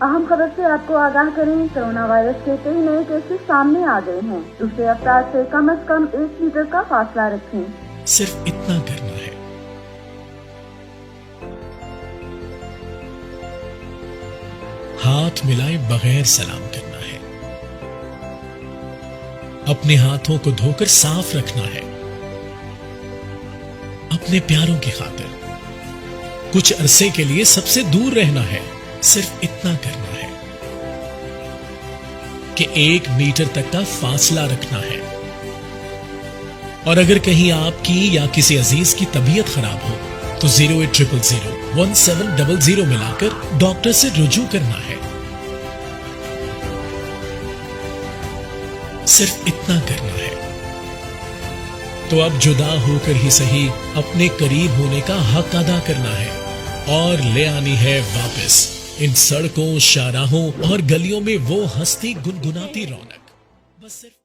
اہم خبر سے آپ کو آگاہ کریں، کرونا وائرس کے کئی نئے کیسز سامنے آ گئے ہیں۔ دوسرے افراد سے کم از کم 1 میٹر کا فاصلہ رکھیں۔ صرف اتنا کرنا ہے۔ ہاتھ ملائے بغیر سلام کرنا ہے۔ اپنے ہاتھوں کو دھو کر صاف رکھنا ہے۔ اپنے پیاروں کی خاطر کچھ عرصے کے لیے سب سے دور رہنا ہے۔ صرف اتنا کرنا ہے کہ 1 میٹر تک کا فاصلہ رکھنا ہے۔ اور اگر کہیں آپ کی یا کسی عزیز کی طبیعت خراب ہو تو 080001700 ملا کر ڈاکٹر سے رجوع کرنا ہے۔ صرف اتنا کرنا ہے۔ تو اب جدا ہو کر ہی صحیح اپنے قریب ہونے کا حق ادا کرنا ہے اور لے آنی ہے واپس ان سڑکوں، شاہراہوں اور گلیوں میں وہ ہستی گنگناتی رونق۔ بس صرف